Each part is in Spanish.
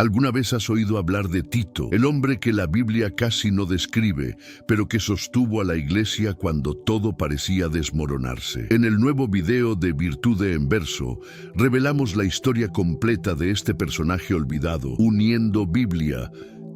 ¿Alguna vez has oído hablar de Tito, el hombre que la Biblia casi no describe, pero que sostuvo a la iglesia cuando todo parecía desmoronarse? En el nuevo video de Virtude en Verso, revelamos la historia completa de este personaje olvidado, uniendo Biblia,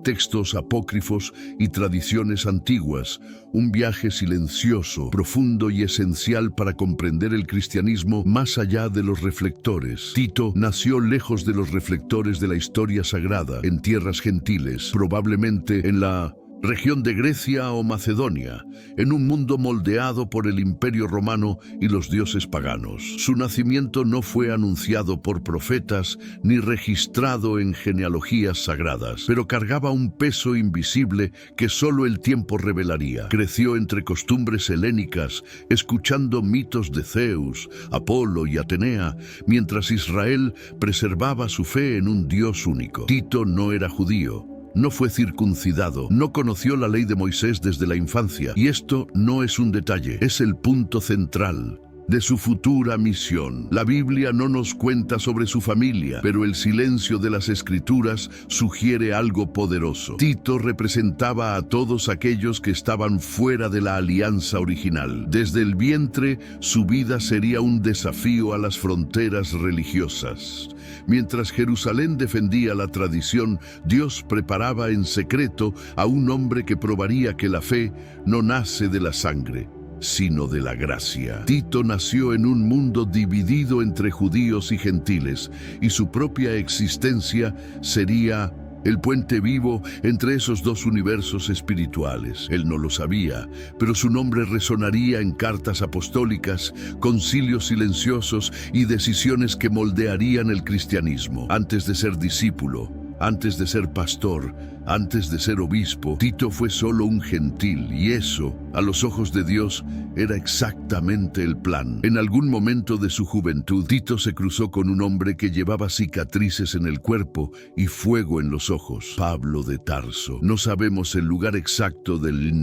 textos apócrifos y tradiciones antiguas, un viaje silencioso, profundo y esencial para comprender el cristianismo más allá de los reflectores. Tito nació lejos de los reflectores de la historia sagrada, en tierras gentiles, probablemente en la región de Grecia o Macedonia, en un mundo moldeado por el Imperio Romano y los dioses paganos. Su nacimiento no fue anunciado por profetas ni registrado en genealogías sagradas, pero cargaba un peso invisible que solo el tiempo revelaría. Creció entre costumbres helénicas, escuchando mitos de Zeus, Apolo y Atenea, mientras Israel preservaba su fe en un Dios único. Tito no era judío. No fue circuncidado, no conoció la ley de Moisés desde la infancia, y esto no es un detalle, es el punto central de su futura misión. La Biblia no nos cuenta sobre su familia, pero el silencio de las Escrituras sugiere algo poderoso. Tito representaba a todos aquellos que estaban fuera de la alianza original. Desde el vientre, su vida sería un desafío a las fronteras religiosas. Mientras Jerusalén defendía la tradición, Dios preparaba en secreto a un hombre que probaría que la fe no nace de la sangre, sino de la gracia. Tito nació en un mundo dividido entre judíos y gentiles, y su propia existencia sería el puente vivo entre esos dos universos espirituales. Él no lo sabía, pero su nombre resonaría en cartas apostólicas, concilios silenciosos y decisiones que moldearían el cristianismo. Antes de ser discípulo, antes de ser pastor, antes de ser obispo, Tito fue solo un gentil, y eso, a los ojos de Dios, era exactamente el plan. En algún momento de su juventud, Tito se cruzó con un hombre que llevaba cicatrices en el cuerpo y fuego en los ojos, Pablo de Tarso. No sabemos el lugar exacto del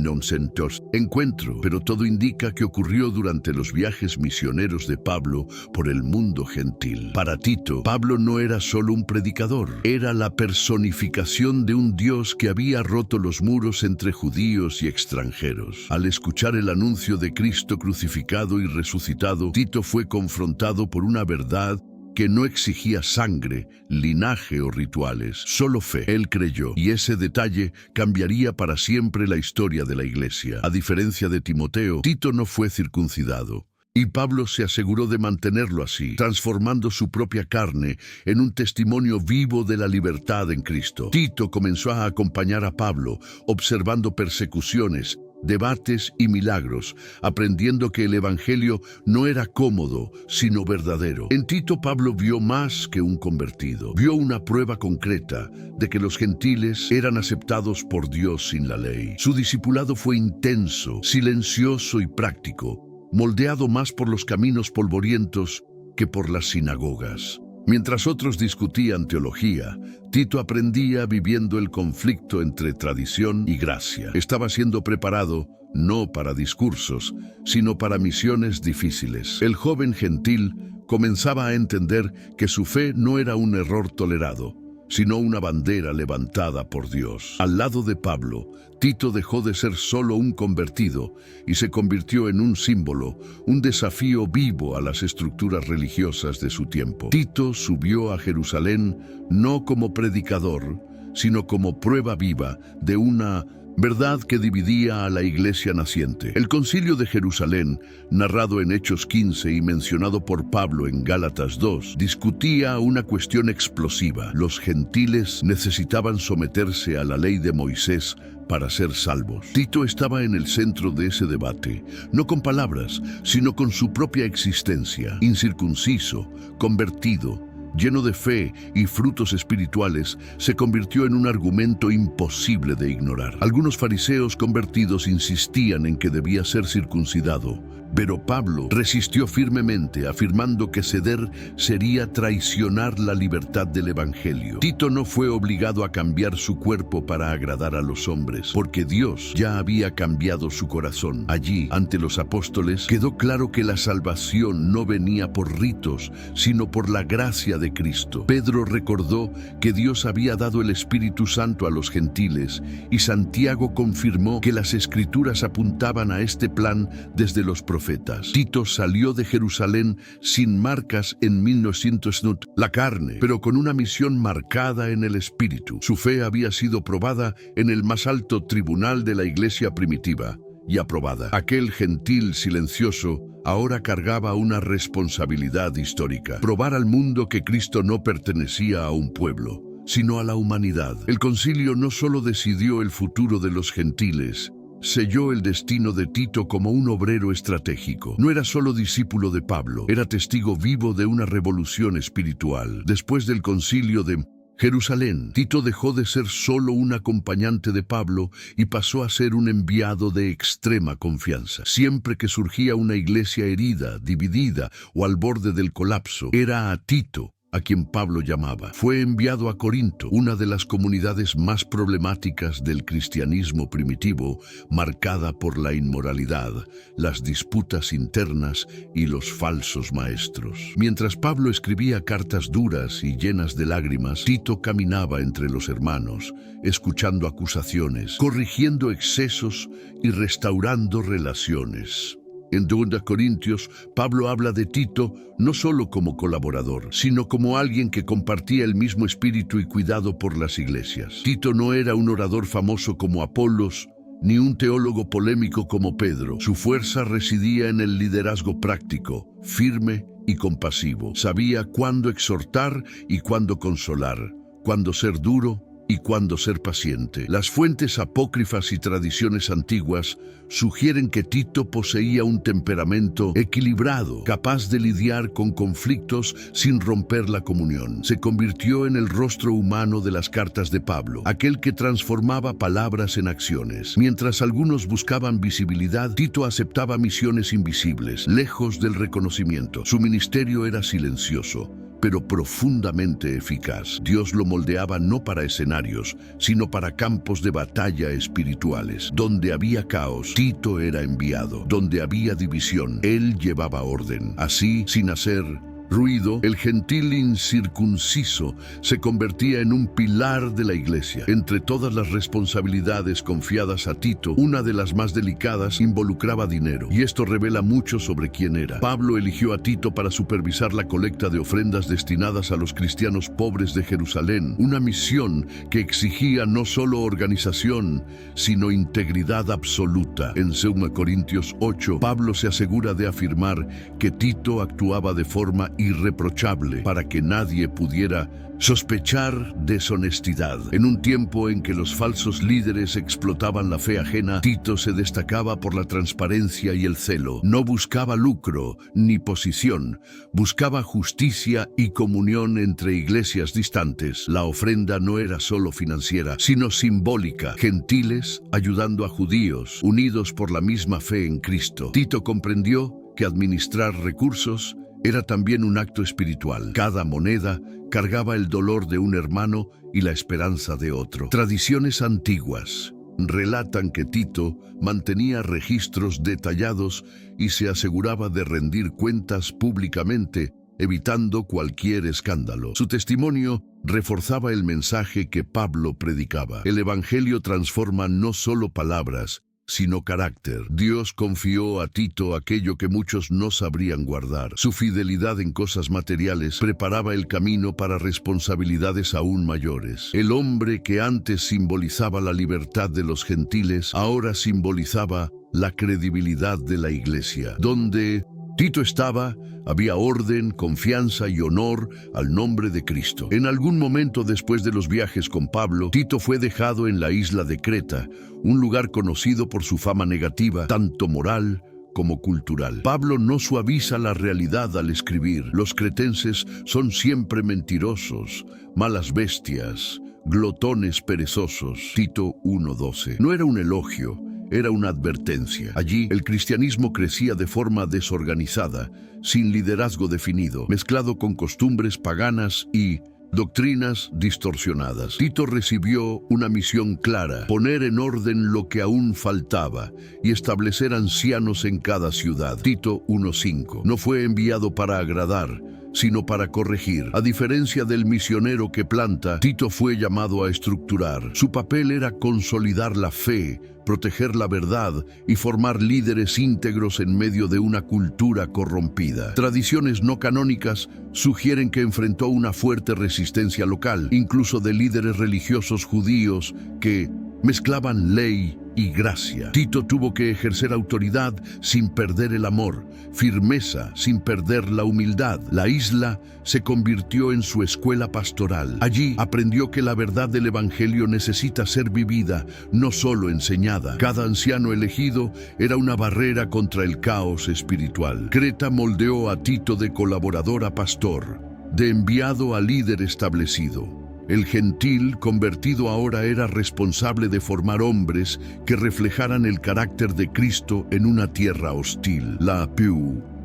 encuentro, pero todo indica que ocurrió durante los viajes misioneros de Pablo por el mundo gentil. Para Tito, Pablo no era solo un predicador, era la personificación de un Dios que había roto los muros entre judíos y extranjeros. Al escuchar el anuncio de Cristo crucificado y resucitado, Tito fue confrontado por una verdad que no exigía sangre, linaje o rituales, solo fe. Él creyó, y ese detalle cambiaría para siempre la historia de la iglesia. A diferencia de Timoteo, Tito no fue circuncidado, y Pablo se aseguró de mantenerlo así, transformando su propia carne en un testimonio vivo de la libertad en Cristo. Tito comenzó a acompañar a Pablo, observando persecuciones, debates y milagros, aprendiendo que el evangelio no era cómodo, sino verdadero. En Tito, Pablo vio más que un convertido. Vio una prueba concreta de que los gentiles eran aceptados por Dios sin la ley. Su discipulado fue intenso, silencioso y práctico, moldeado más por los caminos polvorientos que por las sinagogas. Mientras otros discutían teología, Tito aprendía viviendo el conflicto entre tradición y gracia. Estaba siendo preparado no para discursos, sino para misiones difíciles. El joven gentil comenzaba a entender que su fe no era un error tolerado, sino una bandera levantada por Dios. Al lado de Pablo, Tito dejó de ser solo un convertido y se convirtió en un símbolo, un desafío vivo a las estructuras religiosas de su tiempo. Tito subió a Jerusalén no como predicador, sino como prueba viva de una verdad que dividía a la iglesia naciente. El Concilio de Jerusalén, narrado en Hechos 15 y mencionado por Pablo en Gálatas 2, discutía una cuestión explosiva. Los gentiles necesitaban someterse a la ley de Moisés para ser salvos. Tito estaba en el centro de ese debate, no con palabras, sino con su propia existencia. Incircunciso, convertido, lleno de fe y frutos espirituales, se convirtió en un argumento imposible de ignorar. Algunos fariseos convertidos insistían en que debía ser circuncidado, pero Pablo resistió firmemente, afirmando que ceder sería traicionar la libertad del Evangelio. Tito no fue obligado a cambiar su cuerpo para agradar a los hombres, porque Dios ya había cambiado su corazón. Allí, ante los apóstoles, quedó claro que la salvación no venía por ritos, sino por la gracia de Cristo. Pedro recordó que Dios había dado el Espíritu Santo a los gentiles y Santiago confirmó que las Escrituras apuntaban a este plan desde los profetas. Tito salió de Jerusalén sin marcas en 1900, la carne, pero con una misión marcada en el Espíritu. Su fe había sido probada en el más alto tribunal de la iglesia primitiva y aprobada. Aquel gentil silencioso ahora cargaba una responsabilidad histórica: probar al mundo que Cristo no pertenecía a un pueblo, sino a la humanidad. El concilio no solo decidió el futuro de los gentiles, selló el destino de Tito como un obrero estratégico. No era solo discípulo de Pablo, era testigo vivo de una revolución espiritual. Después del concilio de Jerusalén, Tito dejó de ser solo un acompañante de Pablo y pasó a ser un enviado de extrema confianza. Siempre que surgía una iglesia herida, dividida o al borde del colapso, era a Tito a quien Pablo llamaba. Fue enviado a Corinto, una de las comunidades más problemáticas del cristianismo primitivo, marcada por la inmoralidad, las disputas internas y los falsos maestros. Mientras Pablo escribía cartas duras y llenas de lágrimas, Tito caminaba entre los hermanos, escuchando acusaciones, corrigiendo excesos y restaurando relaciones. En 2 Corintios, Pablo habla de Tito no solo como colaborador, sino como alguien que compartía el mismo espíritu y cuidado por las iglesias. Tito no era un orador famoso como Apolos, ni un teólogo polémico como Pedro. Su fuerza residía en el liderazgo práctico, firme y compasivo. Sabía cuándo exhortar y cuándo consolar, cuándo ser duro y cuándo ser paciente. Las fuentes apócrifas y tradiciones antiguas sugieren que Tito poseía un temperamento equilibrado, capaz de lidiar con conflictos sin romper la comunión. Se convirtió en el rostro humano de las cartas de Pablo, aquel que transformaba palabras en acciones. Mientras algunos buscaban visibilidad, Tito aceptaba misiones invisibles, lejos del reconocimiento. Su ministerio era silencioso, pero profundamente eficaz. Dios lo moldeaba no para escenarios, sino para campos de batalla espirituales. Donde había caos, Tito era enviado. Donde había división, él llevaba orden. Así, sin hacer ruido, el gentil incircunciso se convertía en un pilar de la iglesia. Entre todas las responsabilidades confiadas a Tito, una de las más delicadas involucraba dinero, y esto revela mucho sobre quién era. Pablo eligió a Tito para supervisar la colecta de ofrendas destinadas a los cristianos pobres de Jerusalén, una misión que exigía no solo organización, sino integridad absoluta. En 2 Corintios 8, Pablo se asegura de afirmar que Tito actuaba de forma irreprochable para que nadie pudiera sospechar deshonestidad. En un tiempo en que los falsos líderes explotaban la fe ajena, Tito se destacaba por la transparencia y el celo. No buscaba lucro ni posición, buscaba justicia y comunión entre iglesias distantes. La ofrenda no era solo financiera, sino simbólica. Gentiles ayudando a judíos, unidos por la misma fe en Cristo. Tito comprendió que administrar recursos era también un acto espiritual. Cada moneda cargaba el dolor de un hermano y la esperanza de otro. Tradiciones antiguas relatan que Tito mantenía registros detallados y se aseguraba de rendir cuentas públicamente, evitando cualquier escándalo. Su testimonio reforzaba el mensaje que Pablo predicaba. El Evangelio transforma no solo palabras, sino carácter. Dios confió a Tito aquello que muchos no sabrían guardar. Su fidelidad en cosas materiales preparaba el camino para responsabilidades aún mayores. El hombre que antes simbolizaba la libertad de los gentiles, ahora simbolizaba la credibilidad de la iglesia. Donde Tito estaba, había orden, confianza y honor al nombre de Cristo. En algún momento después de los viajes con Pablo, Tito fue dejado en la isla de Creta, un lugar conocido por su fama negativa, tanto moral como cultural. Pablo no suaviza la realidad al escribir. Los cretenses son siempre mentirosos, malas bestias, glotones perezosos. Tito 1:12. No era un elogio, era una advertencia. Allí, el cristianismo crecía de forma desorganizada, sin liderazgo definido, mezclado con costumbres paganas y doctrinas distorsionadas. Tito recibió una misión clara: poner en orden lo que aún faltaba y establecer ancianos en cada ciudad. Tito 1:5. No fue enviado para agradar, sino para corregir. A diferencia del misionero que planta, Tito fue llamado a estructurar. Su papel era consolidar la fe, proteger la verdad y formar líderes íntegros en medio de una cultura corrompida. Tradiciones no canónicas sugieren que enfrentó una fuerte resistencia local, incluso de líderes religiosos judíos que mezclaban ley y gracia. Tito tuvo que ejercer autoridad sin perder el amor, firmeza sin perder la humildad. La isla se convirtió en su escuela pastoral. Allí aprendió que la verdad del Evangelio necesita ser vivida, no solo enseñada. Cada anciano elegido era una barrera contra el caos espiritual. Creta moldeó a Tito de colaborador a pastor, de enviado a líder establecido. El gentil convertido ahora era responsable de formar hombres que reflejaran el carácter de Cristo en una tierra hostil. La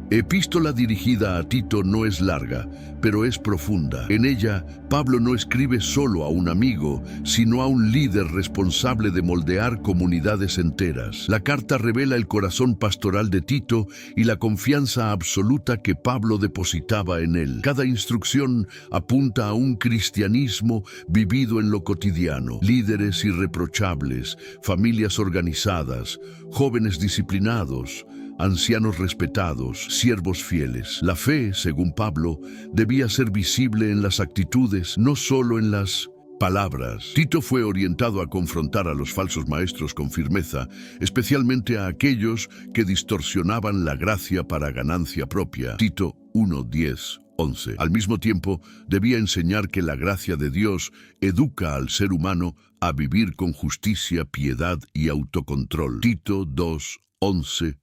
epístola dirigida a Tito no es larga, pero es profunda. En ella, Pablo no escribe solo a un amigo, sino a un líder responsable de moldear comunidades enteras. La carta revela el corazón pastoral de Tito y la confianza absoluta que Pablo depositaba en él. Cada instrucción apunta a un cristianismo vivido en lo cotidiano. Líderes irreprochables, familias organizadas, jóvenes disciplinados, ancianos respetados, siervos fieles. La fe, según Pablo, debía ser visible en las actitudes, no solo en las palabras. Tito fue orientado a confrontar a los falsos maestros con firmeza, especialmente a aquellos que distorsionaban la gracia para ganancia propia. Tito 1:10-11. Al mismo tiempo, debía enseñar que la gracia de Dios educa al ser humano a vivir con justicia, piedad y autocontrol. Tito 2:11-12.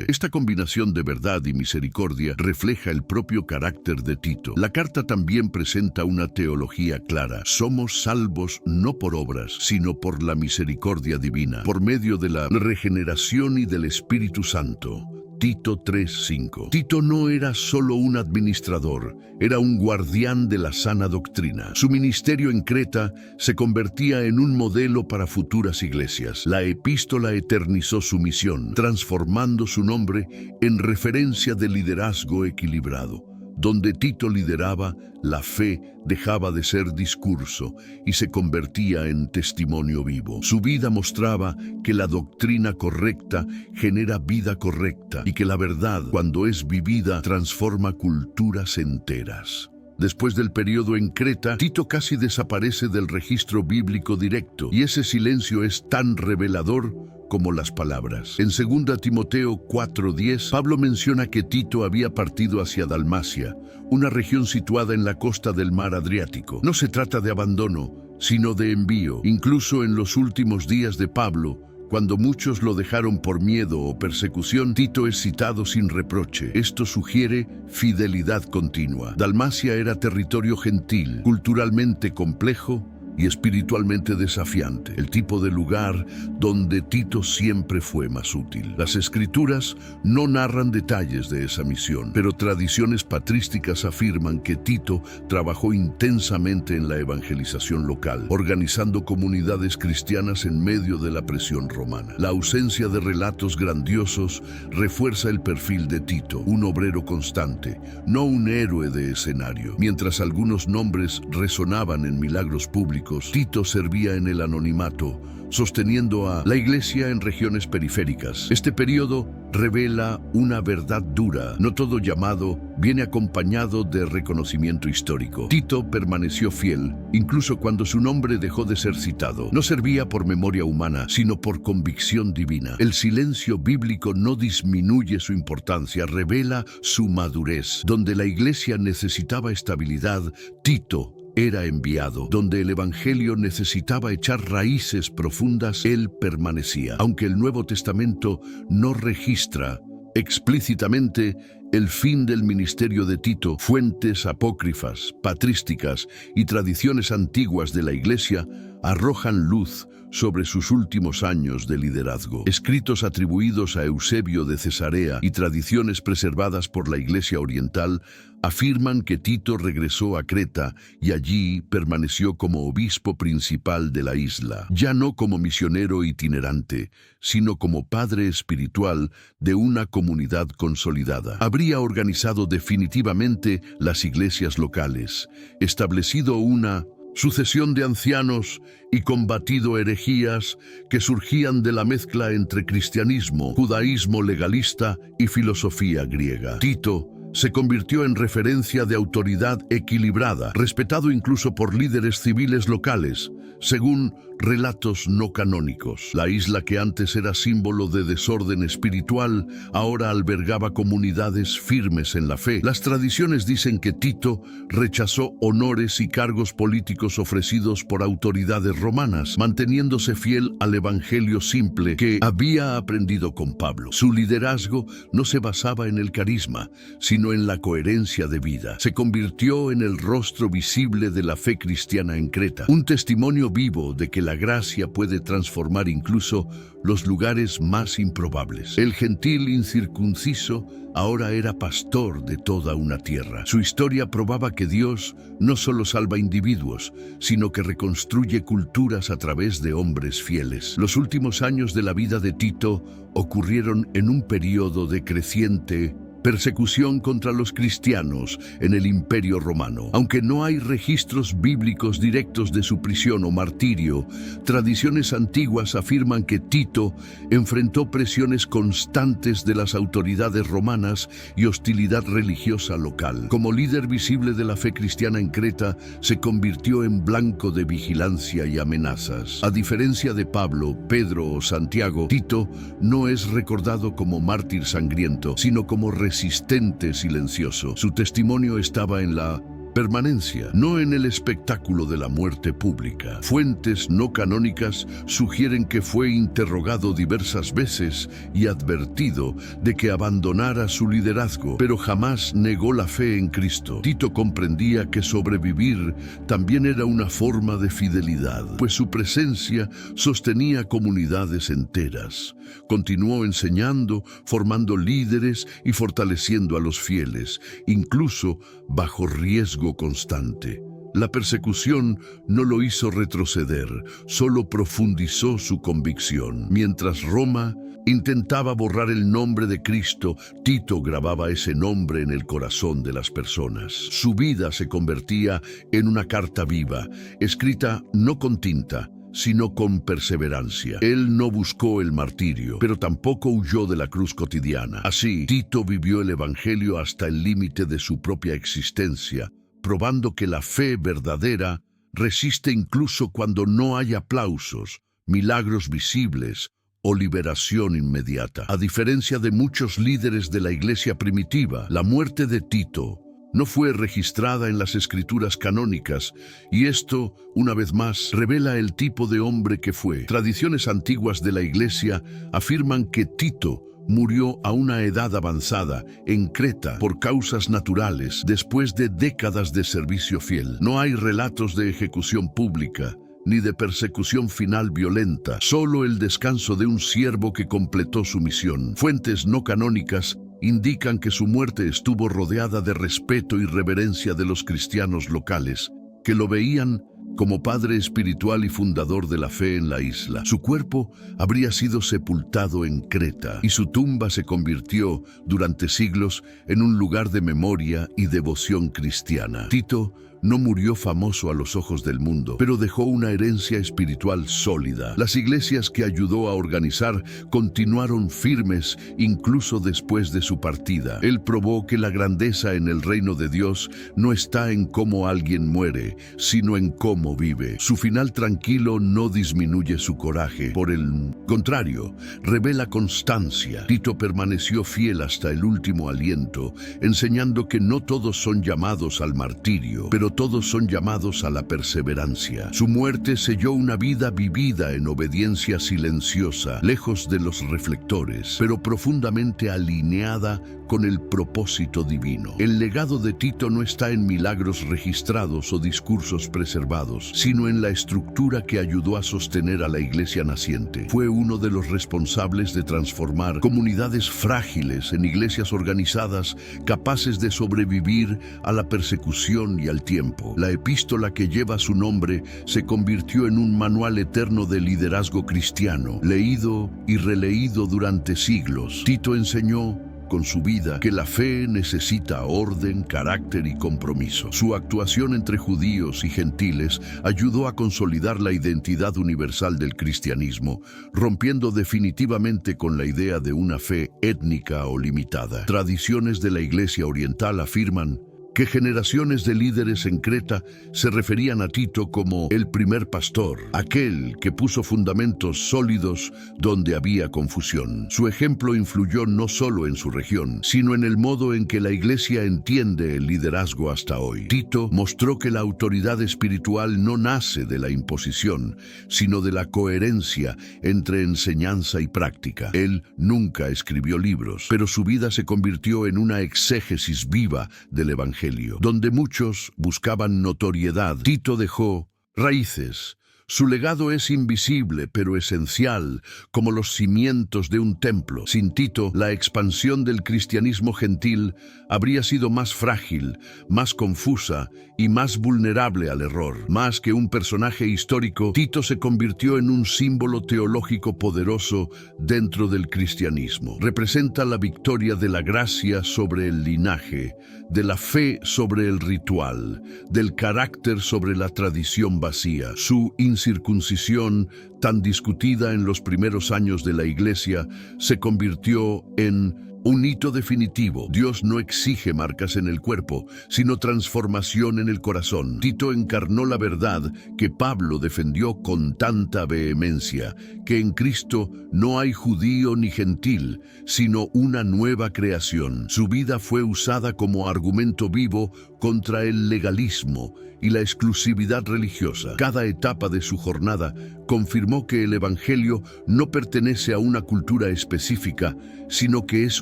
Esta combinación de verdad y misericordia refleja el propio carácter de Tito. La carta también presenta una teología clara. Somos salvos no por obras, sino por la misericordia divina, por medio de la regeneración y del Espíritu Santo. Tito 3:5. Tito no era solo un administrador, era un guardián de la sana doctrina. Su ministerio en Creta se convertía en un modelo para futuras iglesias. La epístola eternizó su misión, transformando su nombre en referencia de liderazgo equilibrado. Donde Tito lideraba, la fe dejaba de ser discurso y se convertía en testimonio vivo. Su vida mostraba que la doctrina correcta genera vida correcta y que la verdad, cuando es vivida, transforma culturas enteras. Después del periodo en Creta, Tito casi desaparece del registro bíblico directo, y ese silencio es tan revelador como las palabras. En 2 Timoteo 4:10, Pablo menciona que Tito había partido hacia Dalmacia, una región situada en la costa del mar Adriático. No se trata de abandono, sino de envío. Incluso en los últimos días de Pablo, cuando muchos lo dejaron por miedo o persecución, Tito es citado sin reproche. Esto sugiere fidelidad continua. Dalmacia era territorio gentil, culturalmente complejo y espiritualmente desafiante, el tipo de lugar donde Tito siempre fue más útil. Las escrituras no narran detalles de esa misión, pero tradiciones patrísticas afirman que Tito trabajó intensamente en la evangelización local, organizando comunidades cristianas en medio de la presión romana. La ausencia de relatos grandiosos refuerza el perfil de Tito, un obrero constante, no un héroe de escenario. Mientras algunos nombres resonaban en milagros públicos, Tito servía en el anonimato, sosteniendo a la iglesia en regiones periféricas. Este periodo revela una verdad dura. No todo llamado viene acompañado de reconocimiento histórico. Tito permaneció fiel, incluso cuando su nombre dejó de ser citado. No servía por memoria humana, sino por convicción divina. El silencio bíblico no disminuye su importancia, revela su madurez. Donde la iglesia necesitaba estabilidad, Tito era enviado. Donde el Evangelio necesitaba echar raíces profundas, él permanecía. Aunque el Nuevo Testamento no registra explícitamente el fin del ministerio de Tito, fuentes apócrifas, patrísticas y tradiciones antiguas de la Iglesia arrojan luz sobre sus últimos años de liderazgo. Escritos atribuidos a Eusebio de Cesarea y tradiciones preservadas por la Iglesia Oriental afirman que Tito regresó a Creta y allí permaneció como obispo principal de la isla, ya no como misionero itinerante, sino como padre espiritual de una comunidad consolidada. Habría organizado definitivamente las iglesias locales, establecido una sucesión de ancianos y combatido herejías que surgían de la mezcla entre cristianismo, judaísmo legalista y filosofía griega. Tito se convirtió en referencia de autoridad equilibrada, respetado incluso por líderes civiles locales, según relatos no canónicos. La isla que antes era símbolo de desorden espiritual, ahora albergaba comunidades firmes en la fe. Las tradiciones dicen que Tito rechazó honores y cargos políticos ofrecidos por autoridades romanas, manteniéndose fiel al evangelio simple que había aprendido con Pablo. Su liderazgo no se basaba en el carisma, sino en la coherencia de vida. Se convirtió en el rostro visible de la fe cristiana en Creta, un testimonio vivo de que la gracia puede transformar incluso los lugares más improbables. El gentil incircunciso ahora era pastor de toda una tierra. Su historia probaba que Dios no solo salva individuos, sino que reconstruye culturas a través de hombres fieles. Los últimos años de la vida de Tito ocurrieron en un periodo de creciente persecución contra los cristianos en el Imperio Romano. Aunque no hay registros bíblicos directos de su prisión o martirio, tradiciones antiguas afirman que Tito enfrentó presiones constantes de las autoridades romanas y hostilidad religiosa local. Como líder visible de la fe cristiana en Creta, se convirtió en blanco de vigilancia y amenazas. A diferencia de Pablo, Pedro o Santiago, Tito no es recordado como mártir sangriento, sino como resistente silencioso. Su testimonio estaba en la permanencia, no en el espectáculo de la muerte pública. Fuentes no canónicas sugieren que fue interrogado diversas veces y advertido de que abandonara su liderazgo, pero jamás negó la fe en Cristo. Tito comprendía que sobrevivir también era una forma de fidelidad, pues su presencia sostenía comunidades enteras. Continuó enseñando, formando líderes y fortaleciendo a los fieles, incluso bajo riesgo constante. La persecución no lo hizo retroceder, solo profundizó su convicción. Mientras Roma intentaba borrar el nombre de Cristo, Tito grababa ese nombre en el corazón de las personas. Su vida se convertía en una carta viva, escrita no con tinta, sino con perseverancia. Él no buscó el martirio, pero tampoco huyó de la cruz cotidiana. Así, Tito vivió el evangelio hasta el límite de su propia existencia, probando que la fe verdadera resiste incluso cuando no hay aplausos, milagros visibles o liberación inmediata. A diferencia de muchos líderes de la iglesia primitiva, la muerte de Tito no fue registrada en las escrituras canónicas, y esto, una vez más, revela el tipo de hombre que fue. Tradiciones antiguas de la iglesia afirman que Tito murió a una edad avanzada en Creta por causas naturales después de décadas de servicio fiel. No hay relatos de ejecución pública ni de persecución final violenta, solo el descanso de un siervo que completó su misión. Fuentes no canónicas indican que su muerte estuvo rodeada de respeto y reverencia de los cristianos locales, que lo veían como padre espiritual y fundador de la fe en la isla. Su cuerpo habría sido sepultado en Creta y su tumba se convirtió durante siglos en un lugar de memoria y devoción cristiana. Tito no murió famoso a los ojos del mundo, pero dejó una herencia espiritual sólida. Las iglesias que ayudó a organizar continuaron firmes incluso después de su partida. Él probó que la grandeza en el reino de Dios no está en cómo alguien muere, sino en cómo vive. Su final tranquilo no disminuye su coraje. Por el contrario, revela constancia. Tito permaneció fiel hasta el último aliento, enseñando que no todos son llamados al martirio, pero pero todos son llamados a la perseverancia. Su muerte selló una vida vivida en obediencia silenciosa, lejos de los reflectores, pero profundamente alineada con el propósito divino. El legado de Tito no está en milagros registrados o discursos preservados, sino en la estructura que ayudó a sostener a la iglesia naciente. Fue uno de los responsables de transformar comunidades frágiles en iglesias organizadas, capaces de sobrevivir a la persecución y al tiempo. La epístola que lleva su nombre se convirtió en un manual eterno de liderazgo cristiano, leído y releído durante siglos. Tito enseñó con su vida que la fe necesita orden, carácter y compromiso. Su actuación entre judíos y gentiles ayudó a consolidar la identidad universal del cristianismo, rompiendo definitivamente con la idea de una fe étnica o limitada. Tradiciones de la Iglesia Oriental afirman que generaciones de líderes en Creta se referían a Tito como el primer pastor, aquel que puso fundamentos sólidos donde había confusión. Su ejemplo influyó no solo en su región, sino en el modo en que la Iglesia entiende el liderazgo hasta hoy. Tito mostró que la autoridad espiritual no nace de la imposición, sino de la coherencia entre enseñanza y práctica. Él nunca escribió libros, pero su vida se convirtió en una exégesis viva del Evangelio. Donde muchos buscaban notoriedad, Tito dejó raíces. Su legado es invisible, pero esencial, como los cimientos de un templo. Sin Tito, la expansión del cristianismo gentil habría sido más frágil, más confusa y más vulnerable al error. Más que un personaje histórico, Tito se convirtió en un símbolo teológico poderoso dentro del cristianismo. Representa la victoria de la gracia sobre el linaje, de la fe sobre el ritual, del carácter sobre la tradición vacía. Su incircuncisión, tan discutida en los primeros años de la Iglesia, se convirtió en un hito definitivo. Dios no exige marcas en el cuerpo, sino transformación en el corazón. Tito encarnó la verdad que Pablo defendió con tanta vehemencia, que en Cristo no hay judío ni gentil, sino una nueva creación. Su vida fue usada como argumento vivo contra el legalismo y la exclusividad religiosa. Cada etapa de su jornada confirmó que el Evangelio no pertenece a una cultura específica, sino que es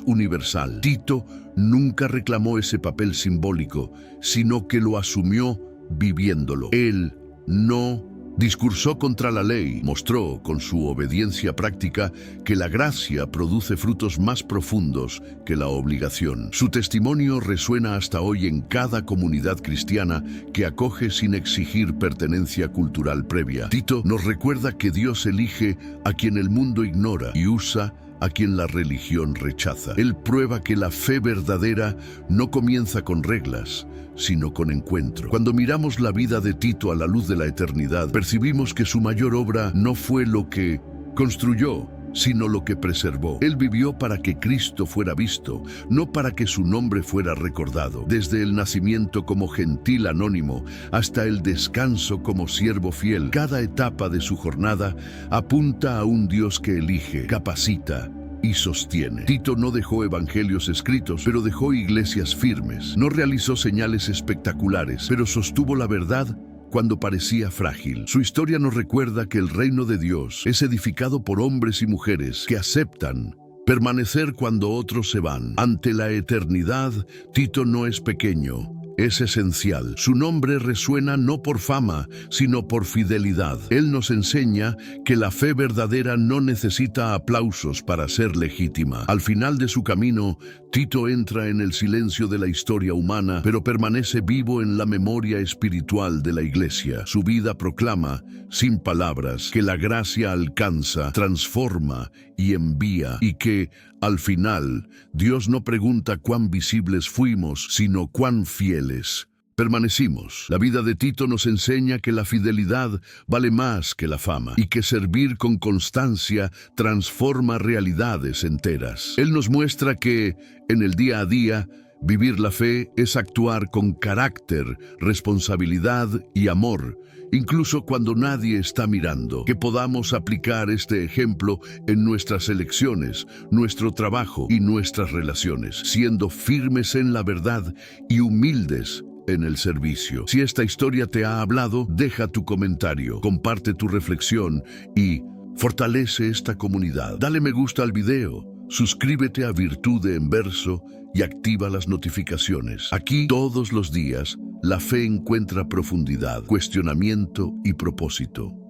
universal. Tito nunca reclamó ese papel simbólico, sino que lo asumió viviéndolo. Él no discursó contra la ley, mostró con su obediencia práctica que la gracia produce frutos más profundos que la obligación. Su testimonio resuena hasta hoy en cada comunidad cristiana que acoge sin exigir pertenencia cultural previa. Tito nos recuerda que Dios elige a quien el mundo ignora y usa a quien la religión rechaza. Él prueba que la fe verdadera no comienza con reglas, sino con encuentro. Cuando miramos la vida de Tito a la luz de la eternidad, percibimos que su mayor obra no fue lo que construyó, sino lo que preservó. Él vivió para que Cristo fuera visto, no para que su nombre fuera recordado. Desde el nacimiento como gentil anónimo hasta el descanso como siervo fiel, cada etapa de su jornada apunta a un Dios que elige, capacita y sostiene. Tito no dejó evangelios escritos, pero dejó iglesias firmes. No realizó señales espectaculares, pero sostuvo la verdad cuando parecía frágil. Su historia nos recuerda que el reino de Dios es edificado por hombres y mujeres que aceptan permanecer cuando otros se van. Ante la eternidad, Tito no es pequeño, es esencial. Su nombre resuena no por fama, sino por fidelidad. Él nos enseña que la fe verdadera no necesita aplausos para ser legítima. Al final de su camino, Tito entra en el silencio de la historia humana, pero permanece vivo en la memoria espiritual de la Iglesia. Su vida proclama, sin palabras, que la gracia alcanza, transforma y envía, y que, al final, Dios no pregunta cuán visibles fuimos, sino cuán fieles permanecimos. La vida de Tito nos enseña que la fidelidad vale más que la fama y que servir con constancia transforma realidades enteras. Él nos muestra que, en el día a día, vivir la fe es actuar con carácter, responsabilidad y amor, incluso cuando nadie está mirando. Que podamos aplicar este ejemplo en nuestras elecciones, nuestro trabajo y nuestras relaciones, siendo firmes en la verdad y humildes en el servicio. Si esta historia te ha hablado, deja tu comentario, comparte tu reflexión y fortalece esta comunidad. Dale me gusta al video, suscríbete a Virtude en Verso y activa las notificaciones. Aquí todos los días, la fe encuentra profundidad, cuestionamiento y propósito.